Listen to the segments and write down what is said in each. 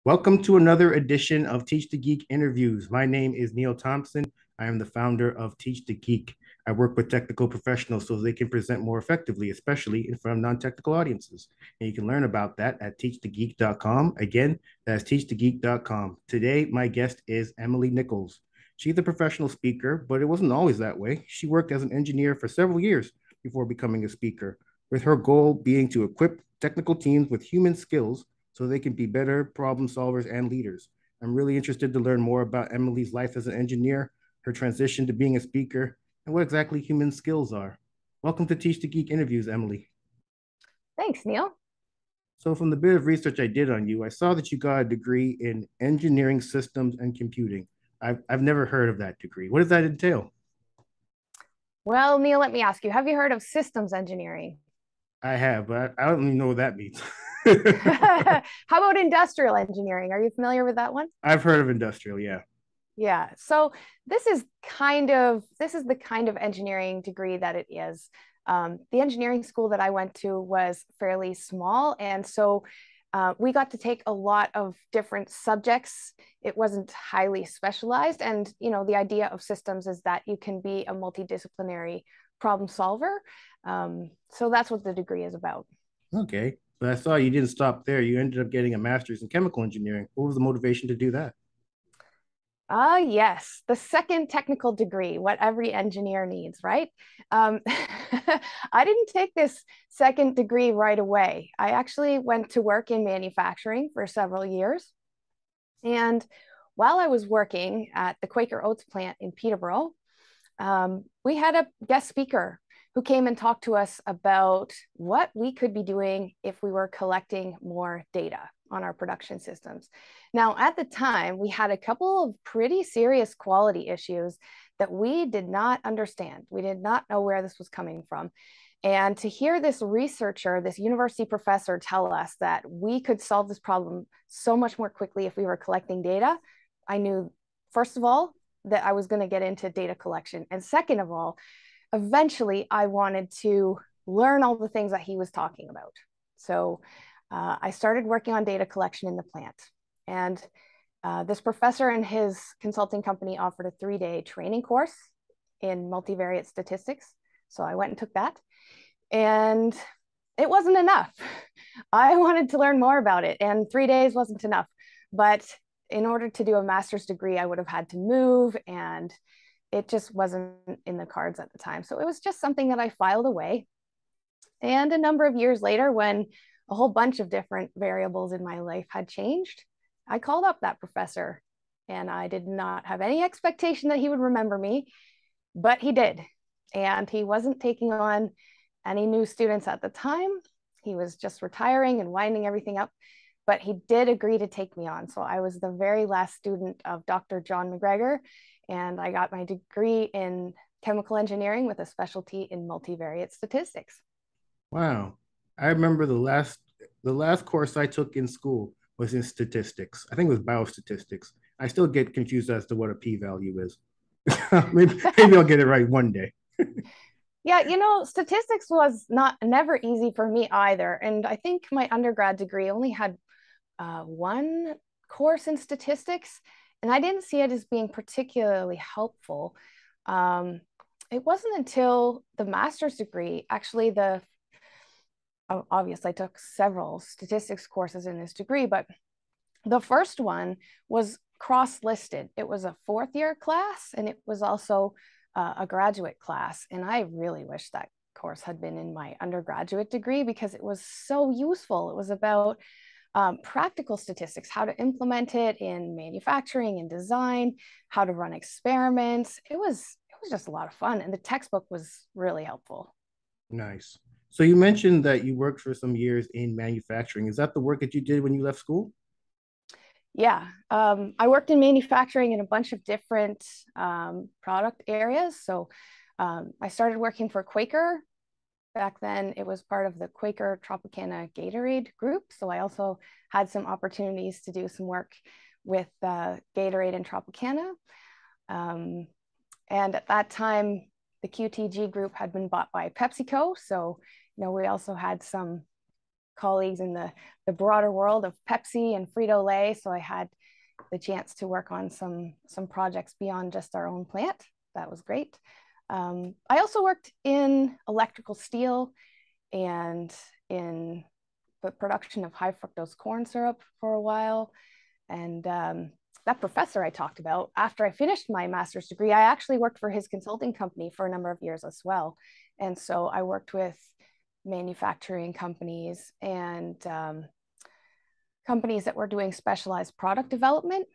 Welcome to another edition of Teach the Geek interviews. My name is Neil Thompson. I am the founder of Teach the Geek. I work with technical professionals so they can present more effectively, especially in front of non-technical audiences. And you can learn about that at teachthegeek.com. Again, that's teachthegeek.com. Today, my guest is Emily Nichols. She's a professional speaker, but it wasn't always that way. She worked as an engineer for several years before becoming a speaker, with her goal being to equip technical teams with human skills so they can be better problem solvers and leaders. I'm really interested to learn more about Emily's life as an engineer, her transition to being a speaker, and what exactly human skills are. Welcome to Teach the Geek interviews, Emily. Thanks, Neil. So, from the bit of research I did on you, I saw that you got a degree in engineering systems and computing. I've never heard of that degree. What does that entail? Well, Neil, let me ask you, have you heard of systems engineering? I have, but I don't even know what that means. How about industrial engineering? Are you familiar with that one? I've heard of industrial, yeah. Yeah. So this is the kind of engineering degree that it is. The engineering school that I went to was fairly small, and so we got to take a lot of different subjects. It wasn't highly specialized, and the idea of systems is that you can be a multidisciplinary problem solver. So that's what the degree is about. Okay. But I saw you didn't stop there. You ended up getting a master's in chemical engineering. What was the motivation to do that? Yes, the second technical degree, what every engineer needs, right? Um, I didn't take this second degree right away. I actually went to work in manufacturing for several years. And while I was working at the Quaker Oats plant in Peterborough, we had a guest speaker who came and talked to us about what we could be doing if we were collecting more data on our production systems. Now, at the time, we had a couple of pretty serious quality issues that we did not understand. We did not know where this was coming from. And to hear this researcher, this university professor tell us that we could solve this problem so much more quickly if we were collecting data, I knew, first of all, that I was going to get into data collection. And second of all, eventually I wanted to learn all the things that he was talking about. So I started working on data collection in the plant. And this professor and his consulting company offered a 3-day training course in multivariate statistics. So I went and took that. And it wasn't enough. I wanted to learn more about it, and 3 days wasn't enough. But in order to do a master's degree, I would have had to move, and it just wasn't in the cards at the time. So it was just something that I filed away. And a number of years later, when a whole bunch of different variables in my life had changed, I called up that professor, and I did not have any expectation that he would remember me, but he did. And he wasn't taking on any new students at the time. He was just retiring and winding everything up, but he did agree to take me on. So I was the very last student of Dr. John McGregor, and I got my degree in chemical engineering with a specialty in multivariate statistics. Wow. I remember the last course I took in school was in statistics. I think it was biostatistics. I still get confused as to what a p-value is. maybe I'll get it right one day. Yeah, statistics was not never easy for me either. And I think my undergrad degree only had one course in statistics, and I didn't see it as being particularly helpful. Um, it wasn't until the master's degree, actually, obviously I took several statistics courses in this degree, but the first one was cross-listed. It was a fourth year class, and it was also a graduate class. And I really wish that course had been in my undergraduate degree because it was so useful. It was about practical statistics, how to implement it in manufacturing and design, how to run experiments. It was just a lot of fun, and the textbook was really helpful. Nice. So you mentioned that you worked for some years in manufacturing. Is that the work that you did when you left school? Yeah, I worked in manufacturing in a bunch of different product areas. So I started working for Quaker. Back then, it was part of the Quaker Tropicana Gatorade group. So I also had some opportunities to do some work with Gatorade and Tropicana. Um, and at that time, the QTG group had been bought by PepsiCo. So, we also had some colleagues in the broader world of Pepsi and Frito-Lay. So I had the chance to work on some projects beyond just our own plant. That was great. I also worked in electrical steel and in the production of high fructose corn syrup for a while. And that professor I talked about, after I finished my master's degree, I actually worked for his consulting company for a number of years as well. And so I worked with manufacturing companies and companies that were doing specialized product development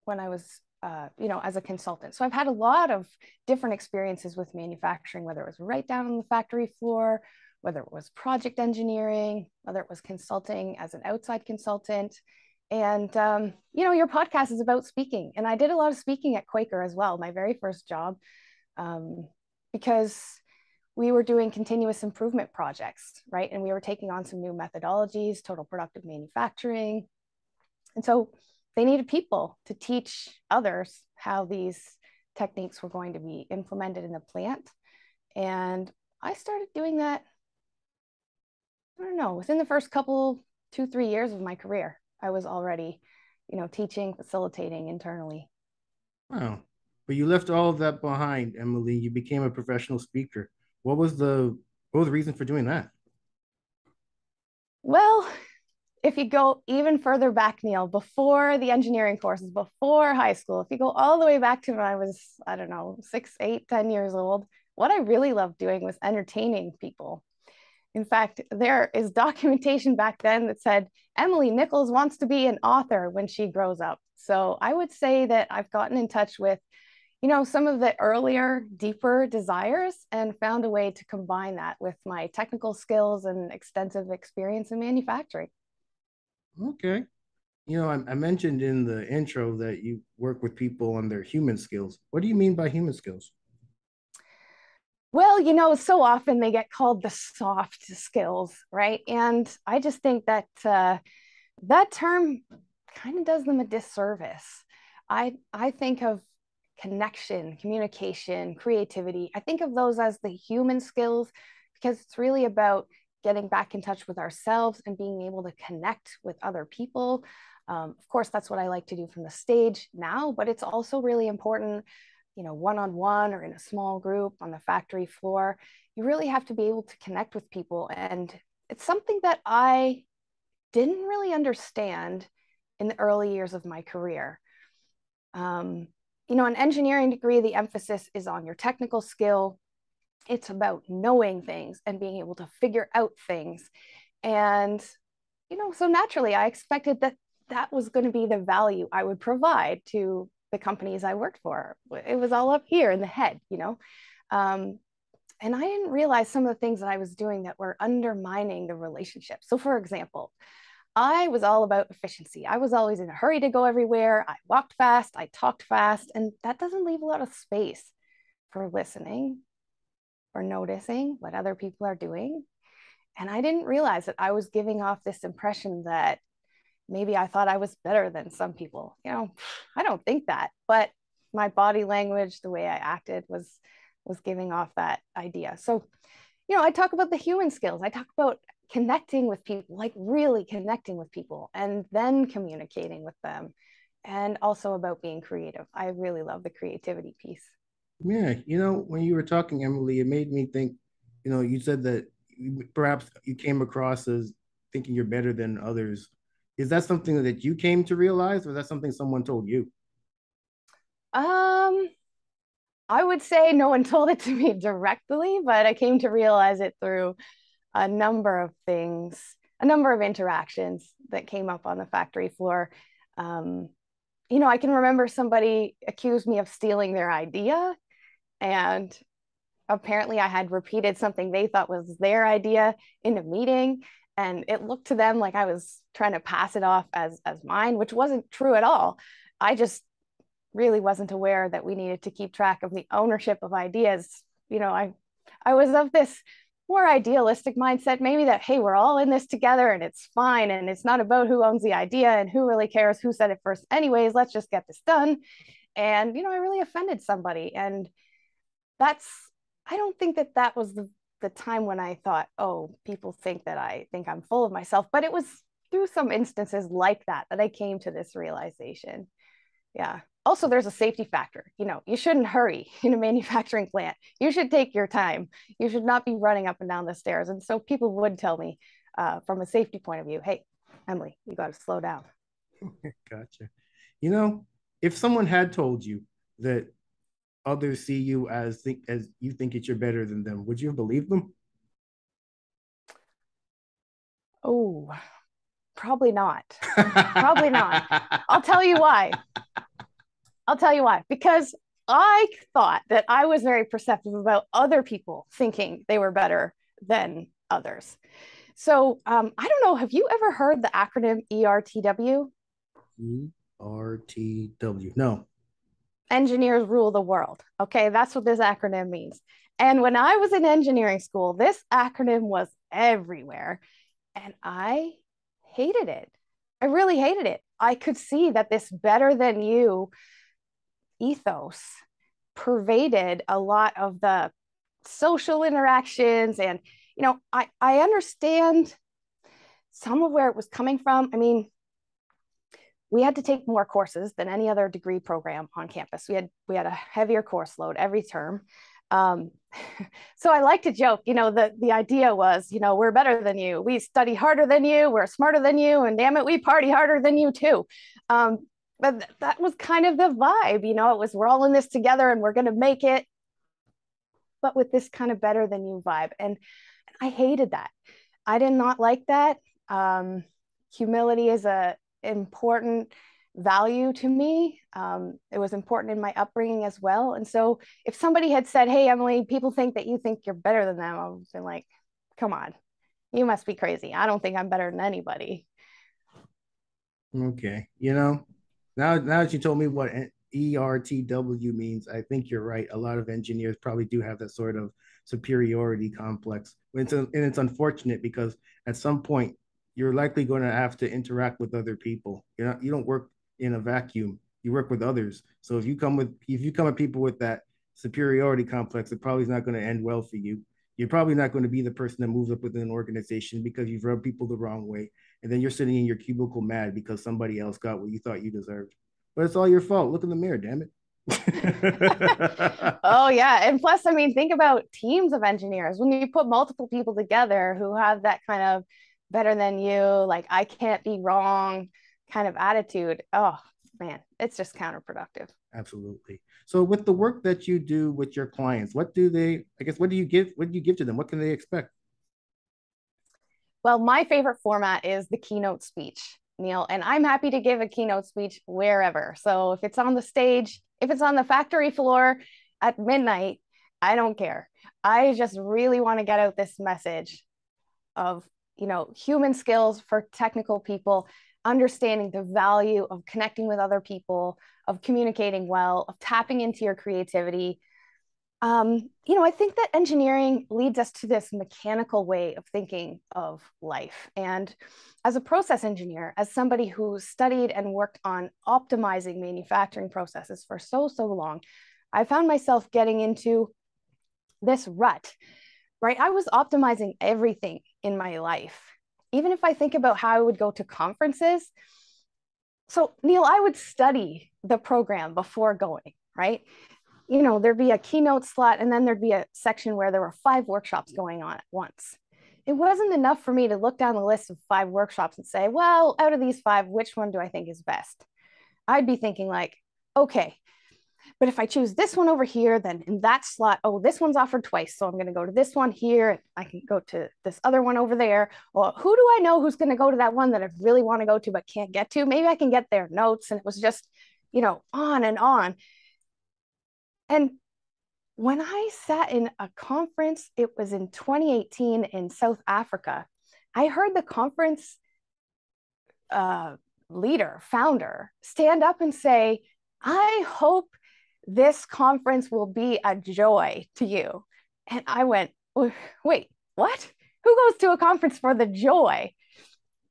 when I was, as a consultant. So I've had a lot of different experiences with manufacturing, whether it was right down on the factory floor, whether it was project engineering, whether it was consulting as an outside consultant. And, your podcast is about speaking. And I did a lot of speaking at Quaker as well, my very first job, because we were doing continuous improvement projects, right? And we were taking on some new methodologies, total productive manufacturing. And so they needed people to teach others how these techniques were going to be implemented in the plant. And I started doing that, I don't know, within the first couple, 2-3 years of my career. I was already, teaching, facilitating internally. Wow. But you left all of that behind, Emily. You became a professional speaker. What was the reason for doing that? Well, if you go even further back, Neil, before the engineering courses, before high school, if you go all the way back to when I was, I don't know, 6, 8, 10 years old, what I really loved doing was entertaining people. In fact, there is documentation back then that said Emily Nichols wants to be an author when she grows up. So I would say that I've gotten in touch with, some of the earlier, deeper desires and found a way to combine that with my technical skills and extensive experience in manufacturing. Okay. I mentioned in the intro that you work with people on their human skills. What do you mean by human skills? Well, so often they get called the soft skills, right? And I just think that that term kind of does them a disservice. I think of connection, communication, creativity. I think of those as the human skills because it's really about getting back in touch with ourselves and being able to connect with other people. Of course, that's what I like to do from the stage now, but it's also really important, one-on-one or in a small group on the factory floor. You really have to be able to connect with people. And it's something that I didn't really understand in the early years of my career. An engineering degree, the emphasis is on your technical skill. It's about knowing things and being able to figure out things. And, so naturally, I expected that that was going to be the value I would provide to the companies I worked for. It was all up here in the head, and I didn't realize some of the things that I was doing that were undermining the relationship. So, for example, I was all about efficiency. I was always in a hurry to go everywhere. I walked fast, I talked fast, and that doesn't leave a lot of space for listening or noticing what other people are doing. And I didn't realize that I was giving off this impression that maybe I thought I was better than some people. I don't think that, but my body language, the way I acted was giving off that idea. So, I talk about the human skills. I talk about connecting with people, like really connecting with people and then communicating with them, and also about being creative. I really love the creativity piece. Yeah, when you were talking, Emily, it made me think, you said that perhaps you came across as thinking you're better than others. Is that something that you came to realize, or is that something someone told you? Um, I would say no one told it to me directly, but I came to realize it through a number of things, a number of interactions that came up on the factory floor. Um, I can remember somebody accused me of stealing their idea, and apparently I had repeated something they thought was their idea in a meeting, and it looked to them like I was trying to pass it off as mine, which wasn't true at all. I just really wasn't aware that we needed to keep track of the ownership of ideas. I was of this more idealistic mindset, maybe that, hey, we're all in this together and it's fine. And it's not about who owns the idea and who really cares who said it first. Anyways, let's just get this done. And, I really offended somebody. And I don't think that was the time when I thought, oh, people think that I think I'm full of myself. But it was through some instances like that that I came to this realization. Yeah. Also, there's a safety factor. You shouldn't hurry in a manufacturing plant. You should take your time. You should not be running up and down the stairs. And so people would tell me from a safety point of view, hey, Emily, you got to slow down. Gotcha. You know, if someone had told you that others see you as you think that you're better than them, would you have believed them? Oh, probably not. Probably not. I'll tell you why. I'll tell you why. Because I thought that I was very perceptive about other people thinking they were better than others. So I don't know. Have you ever heard the acronym ERTW? ERTW. No. Engineers rule the world. Okay, that's what this acronym means. And when I was in engineering school, this acronym was everywhere. And I hated it. I really hated it. I could see that this better than you ethos pervaded a lot of the social interactions. And, I understand some of where it was coming from. I mean, we had to take more courses than any other degree program on campus. We had a heavier course load every term. Um, so I like to joke, the idea was, we're better than you. We study harder than you. We're smarter than you. And damn it, we party harder than you too. But that was kind of the vibe, it was, we're all in this together and we're going to make it, but with this kind of better than you vibe. And I hated that. I did not like that. Humility is a important value to me. It was important in my upbringing as well. And so if somebody had said, hey, Emily, people think that you think you're better than them, I would have been like, come on, you must be crazy. I don't think I'm better than anybody. Okay. Now that you told me what ERTW means, I think you're right. A lot of engineers probably do have that sort of superiority complex. And it's unfortunate because at some point you're likely going to have to interact with other people. You don't work in a vacuum. You work with others. So if you come at people with that superiority complex, it probably is not going to end well for you. You're probably not going to be the person that moves up within an organization because you've rubbed people the wrong way. And then you're sitting in your cubicle mad because somebody else got what you thought you deserved. But it's all your fault. Look in the mirror, damn it. Oh yeah, and plus, I mean, think about teams of engineers. When you put multiple people together who have that kind of better than you, like I can't be wrong kind of attitude, oh man, it's just counterproductive. Absolutely. So with the work that you do with your clients, what do they, I guess, what do you give to them? What can they expect? Well, my favorite format is the keynote speech, Neil, and I'm happy to give a keynote speech wherever. So if it's on the stage, if it's on the factory floor at midnight, I don't care. I just really want to get out this message of, human skills for technical people, understanding the value of connecting with other people, of communicating well, of tapping into your creativity. I think that engineering leads us to this mechanical way of thinking of life. And as a process engineer, as somebody who studied and worked on optimizing manufacturing processes for so long, I found myself getting into this rut, right? I was optimizing everything in my life. Even if I think about how I would go to conferences. So, Neil, I would study the program before going, right? There'd be a keynote slot and then there'd be a section where there were 5 workshops going on at once. It wasn't enough for me to look down the list of 5 workshops and say, well, out of these 5, which one do I think is best? I'd be thinking like, okay, but if I choose this one over here, then in that slot, oh, this one's offered twice. So I'm going to go to this one here. I can go to this other one over there. Well, who do I know who's going to go to that one that I really want to go to but can't get to? Maybe I can get their notes. And it was just, on and on. And when I sat in a conference, it was in 2018 in South Africa. I heard the conference founder, stand up and say, I hope this conference will be a joy to you. And I went, wait, what? Who goes to a conference for the joy?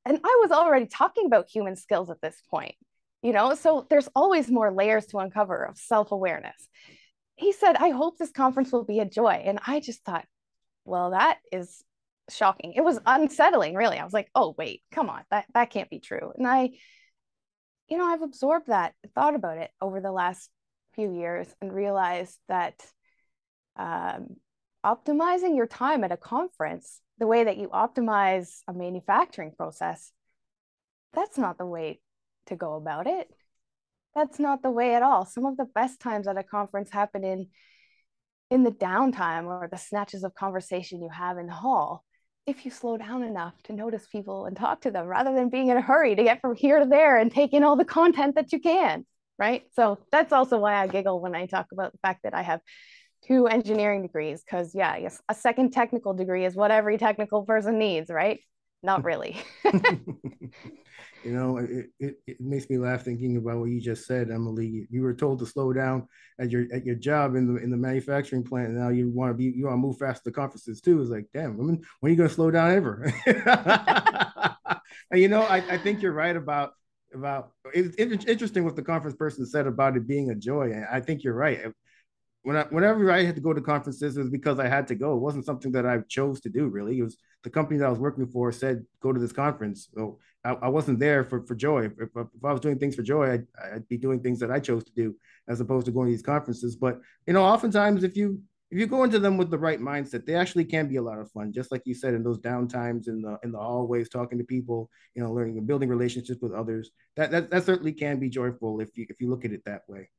And I was already talking about human skills at this point, so there's always more layers to uncover of self-awareness. He said, I hope this conference will be a joy. And I just thought, well, that is shocking. It was unsettling, really. I was like, oh, wait, come on, that can't be true. And I've absorbed that, thought about it over the last few years and realized that um, optimizing your time at a conference, the way that you optimize a manufacturing process, that's not the way to go about it. That's not the way at all. Some of the best times at a conference happen in the downtime or the snatches of conversation you have in the hall. If you slow down enough to notice people and talk to them rather than being in a hurry to get from here to there and take in all the content that you can, right? So that's also why I giggle when I talk about the fact that I have 2 engineering degrees, because yeah, yes, a second technical degree is what every technical person needs, right? Not really. It makes me laugh thinking about what you just said, Emily. You were told to slow down at your job in the manufacturing plant, and now you want to move fast to conferences too. It's like, damn, when are you going to slow down ever? And I think you're right about it's interesting what the conference person said about it being a joy. And I think you're right. Whenever I had to go to conferences, it was because I had to go. It wasn't something that I chose to do, really. It was the company that I was working for said, go to this conference. So I wasn't there for joy. If I was doing things for joy, I'd be doing things that I chose to do as opposed to going to these conferences. But, oftentimes if you go into them with the right mindset, they actually can be a lot of fun. Just like you said, in those downtimes in the hallways, talking to people, learning and building relationships with others. That certainly can be joyful if you look at it that way.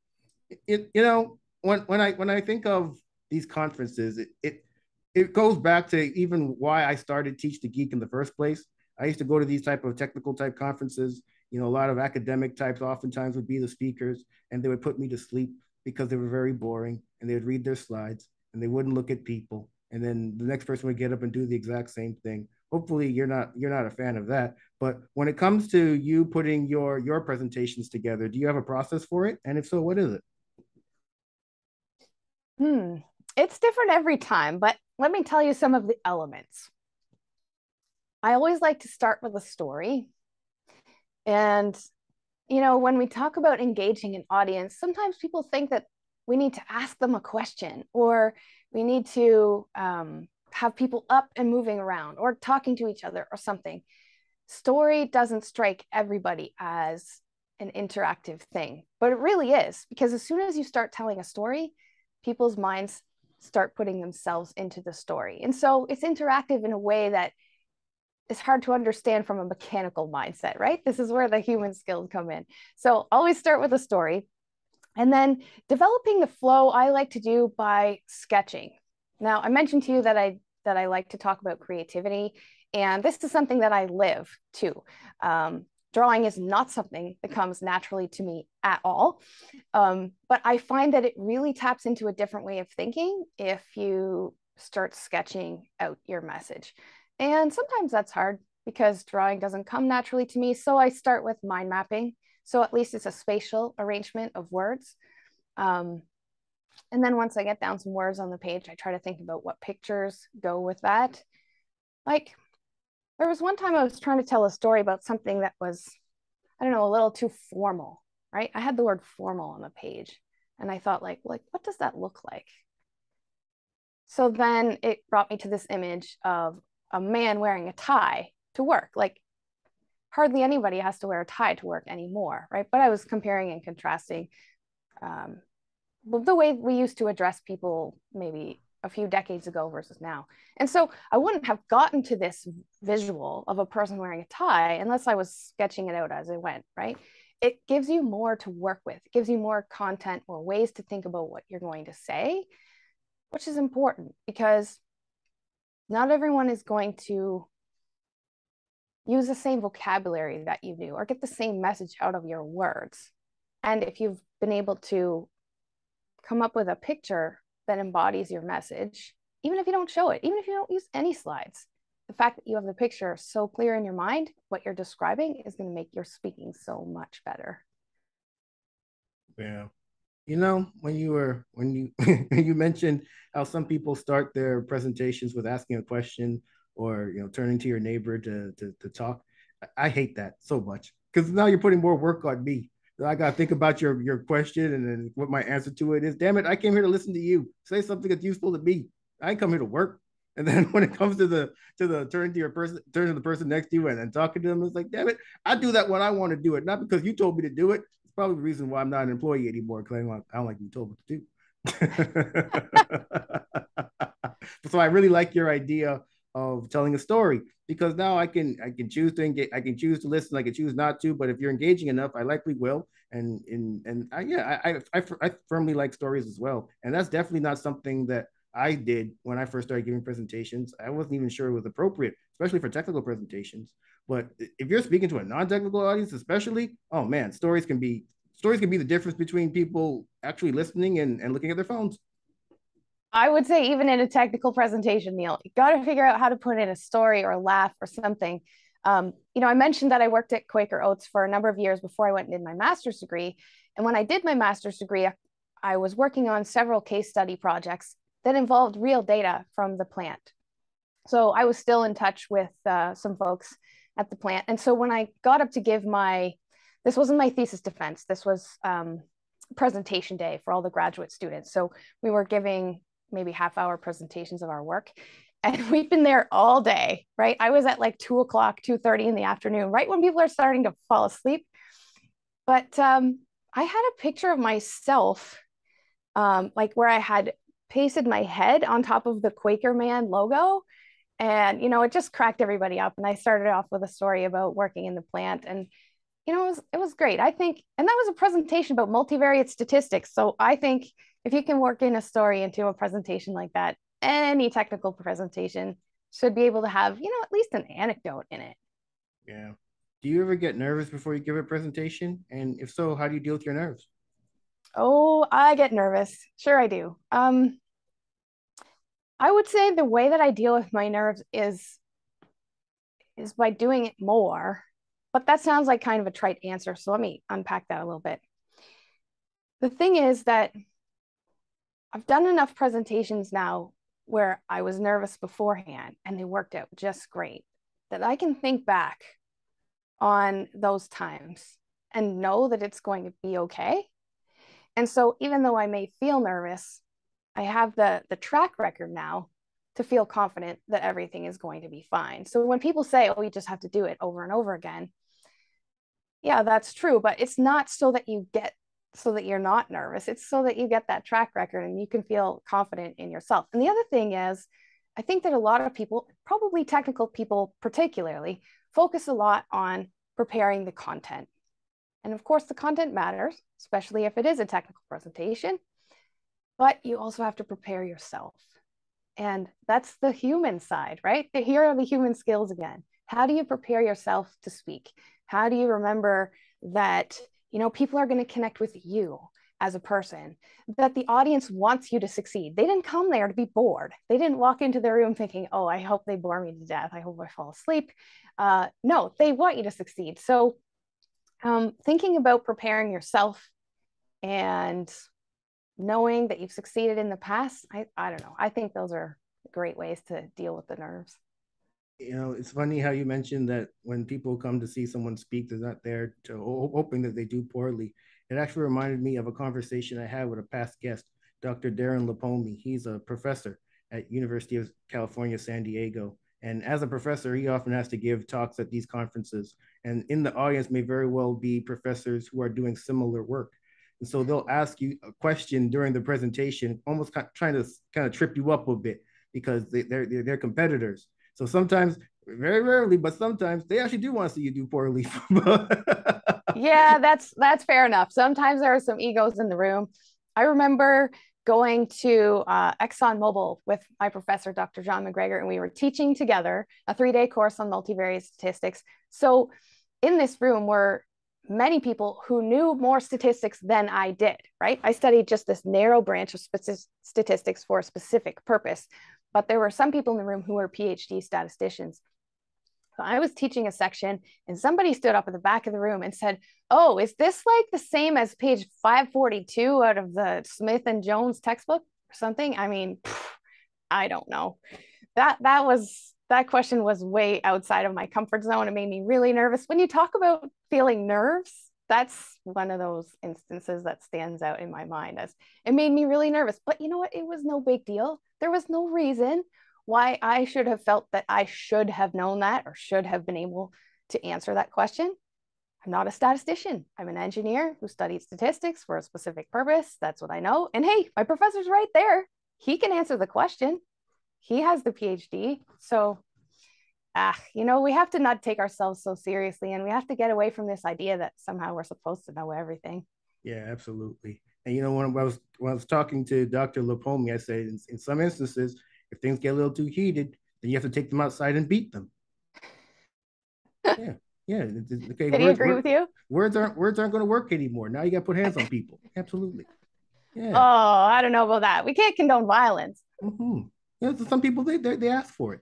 When I think of these conferences, it goes back to even why I started Teach the Geek in the first place. I used to go to these type of technical type conferences. A lot of academic types oftentimes would be the speakers, and they would put me to sleep because they were very boring, and they would read their slides and they wouldn't look at people. And then the next person would get up and do the exact same thing. Hopefully you're not a fan of that. But when it comes to you putting your presentations together, do you have a process for it? And if so, what is it? It's different every time, but let me tell you some of the elements. I always like to start with a story. And, when we talk about engaging an audience, sometimes people think that we need to ask them a question or we need to have people up and moving around or talking to each other or something. Story doesn't strike everybody as an interactive thing, but it really is, because as soon as you start telling a story, people's minds start putting themselves into the story. And so it's interactive in a way that is hard to understand from a mechanical mindset, right? This is where the human skills come in. So always start with a story. And then developing the flow, I like to do by sketching. Now, I mentioned to you that I like to talk about creativity, and this is something that I live too. Drawing is not something that comes naturally to me at all. But I find that it really taps into a different way of thinking if you start sketching out your message. And sometimes that's hard because drawing doesn't come naturally to me. So I start with mind mapping. So at least it's a spatial arrangement of words. And then once I get down some words on the page, I try to think about what pictures go with that. Like, there was one time I was trying to tell a story about something that was, I don't know, a little too formal, right? I had the word formal on the page and I thought like, what does that look like? So then it brought me to this image of a man wearing a tie to work. Like, hardly anybody has to wear a tie to work anymore, right? But I was comparing and contrasting the way we used to address people maybe a few decades ago versus now. And so I wouldn't have gotten to this visual of a person wearing a tie unless I was sketching it out as I went, right? It gives you more to work with. It gives you more content or ways to think about what you're going to say, which is important because not everyone is going to use the same vocabulary that you do or get the same message out of your words. And if you've been able to come up with a picture that embodies your message, even if you don't show it, even if you don't use any slides, the fact that you have the picture so clear in your mind, what you're describing is going to make your speaking so much better. Yeah. When you when you mentioned how some people start their presentations with asking a question or turning to your neighbor to talk, I hate that so much because now you're putting more work on me. I got to think about your question and then what my answer to it is. Damn it, I came here to listen to you. Say something that's useful to me. I ain't come here to work. And then when it comes to the turn to the person next to you and talking to them, it's like, damn it, I do that when I want to do it, not because you told me to do it. It's probably the reason why I'm not an employee anymore, because I don't like to be told what to do. So I really like your idea of telling a story, because now I can choose to engage, I can choose to listen, I can choose not to. But if you're engaging enough, I likely will. And I firmly like stories as well, and that's definitely not something that I did when I first started giving presentations. I wasn't even sure it was appropriate, especially for technical presentations. But if you're speaking to a non-technical audience, especially, oh man, stories can be the difference between people actually listening and looking at their phones. I would say even in a technical presentation, Neil, you got to figure out how to put in a story or a laugh or something. I mentioned that I worked at Quaker Oats for a number of years before I went and did my master's degree. And when I did my master's degree, I was working on several case study projects that involved real data from the plant. So I was still in touch with some folks at the plant. And so when I got up to give this wasn't my thesis defense, this was presentation day for all the graduate students. So we were giving maybe half-hour presentations of our work. And we've been there all day, right? I was at like 2:00, 2:30 in the afternoon, right when people are starting to fall asleep. But I had a picture of myself, like where I had pasted my head on top of the Quaker Man logo. And, it just cracked everybody up. And I started off with a story about working in the plant. And, it was great. I think, and that was a presentation about multivariate statistics. So I think if you can work in a story into a presentation like that, any technical presentation should be able to have, at least an anecdote in it. Yeah. Do you ever get nervous before you give a presentation? And if so, how do you deal with your nerves? Oh, I get nervous. Sure, I do. I would say the way that I deal with my nerves is by doing it more. But that sounds like kind of a trite answer. So let me unpack that a little bit. The thing is that I've done enough presentations now where I was nervous beforehand and they worked out just great, that I can think back on those times and know that it's going to be okay. And so even though I may feel nervous, I have the track record now to feel confident that everything is going to be fine. So when people say, oh, you just have to do it over and over again, yeah, that's true. But it's not so that you're not nervous. It's so that you get that track record and you can feel confident in yourself. And the other thing is, I think that a lot of people, probably technical people particularly, focus a lot on preparing the content. And of course, the content matters, especially if it is a technical presentation, but you also have to prepare yourself. And that's the human side, right? Here are the human skills again. How do you prepare yourself to speak? How do you remember that, people are going to connect with you as a person, that the audience wants you to succeed? They didn't come there to be bored. They didn't walk into the room thinking, oh, I hope they bore me to death. I hope I fall asleep. No, they want you to succeed. So thinking about preparing yourself and knowing that you've succeeded in the past, I don't know. I think those are great ways to deal with the nerves. It's funny how you mentioned that when people come to see someone speak, they're not there to hoping that they do poorly. It actually reminded me of a conversation I had with a past guest, Dr. Darren Lapomi. He's a professor at University of California, San Diego. And as a professor, he often has to give talks at these conferences. And in the audience may very well be professors who are doing similar work. And so they'll ask you a question during the presentation, almost trying to kind of trip you up a bit, because they're competitors. So sometimes, very rarely, but sometimes they actually do want to see you do poorly. Yeah, that's fair enough. Sometimes there are some egos in the room. I remember going to ExxonMobil with my professor, Dr. John McGregor, and we were teaching together a 3-day course on multivariate statistics. So in this room were many people who knew more statistics than I did, right? I studied just this narrow branch of statistics for a specific purpose, but there were some people in the room who were PhD statisticians. So I was teaching a section and somebody stood up at the back of the room and said, oh, is this like the same as page 542 out of the Smith and Jones textbook or something? I mean, I don't know. That question was way outside of my comfort zone. It made me really nervous. When you talk about feeling nerves, that's one of those instances that stands out in my mind as it made me really nervous. But you know what? It was no big deal. There was no reason why I should have felt that I should have known that or should have been able to answer that question. I'm not a statistician. I'm an engineer who studied statistics for a specific purpose. That's what I know. And hey, my professor's right there. He can answer the question. He has the PhD. So, we have to not take ourselves so seriously, and we have to get away from this idea that somehow we're supposed to know everything. Yeah, absolutely. And when I was talking to Dr. Lapomi, I said in some instances, if things get a little too heated, then you have to take them outside and beat them. Yeah, yeah. Okay, Did he agree with you? Words aren't going to work anymore. Now you got to put hands on people. Absolutely. Oh, Yeah. I don't know about that. We can't condone violence. Mm-hmm. Yeah, so some people they ask for it.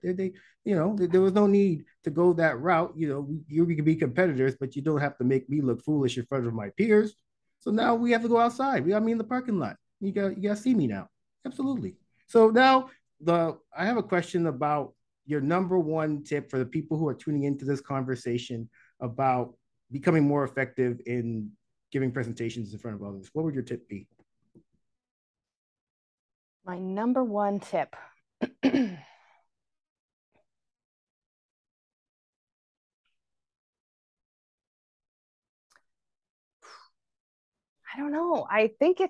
There was no need to go that route. We can be competitors, but you don't have to make me look foolish in front of my peers. So now we have to go outside. We got me in the parking lot. You got to see me now. Absolutely. So now I have a question about your number one tip for the people who are tuning into this conversation about becoming more effective in giving presentations in front of others. What would your tip be? My number one tip. I don't know. I think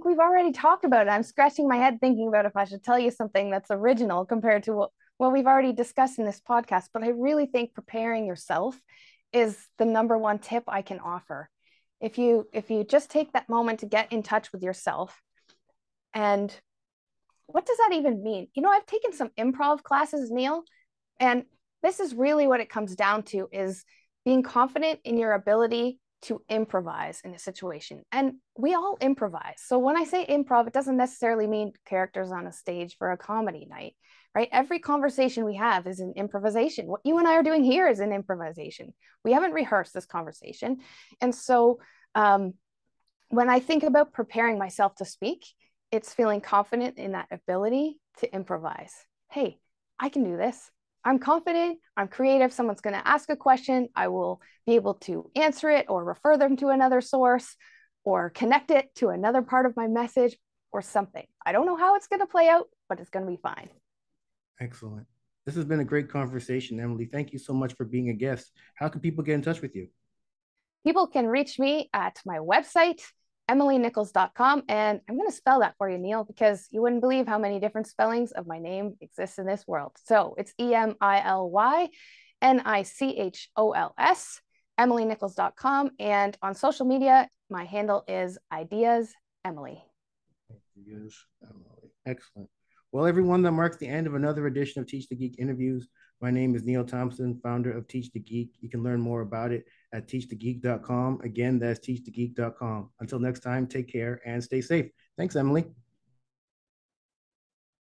we've already talked about it. I'm scratching my head thinking about if I should tell you something that's original compared to what we've already discussed in this podcast. But I really think preparing yourself is the number one tip I can offer. If you just take that moment to get in touch with yourself, and what does that even mean? I've taken some improv classes, Neil, and this is really what it comes down to is being confident in your ability to improvise in a situation. And we all improvise. So when I say improv, it doesn't necessarily mean characters on a stage for a comedy night, right? Every conversation we have is an improvisation. What you and I are doing here is an improvisation. We haven't rehearsed this conversation. And so when I think about preparing myself to speak, it's feeling confident in that ability to improvise. Hey, I can do this. I'm confident, I'm creative. Someone's going to ask a question. I will be able to answer it or refer them to another source or connect it to another part of my message or something. I don't know how it's going to play out, but it's going to be fine. Excellent. This has been a great conversation, Emily. Thank you so much for being a guest. How can people get in touch with you? People can reach me at my website, emilynichols.com. And I'm going to spell that for you, Neil, because you wouldn't believe how many different spellings of my name exist in this world. So it's EMILYNICHOLS, emilynichols.com. And on social media, my handle is Ideas Emily. Ideas Emily. Excellent. Well, everyone, that marks the end of another edition of Teach the Geek interviews. My name is Neil Thompson, founder of Teach the Geek. You can learn more about it at teachthegeek.com. Again, that's teachthegeek.com. Until next time, take care and stay safe. Thanks, Emily.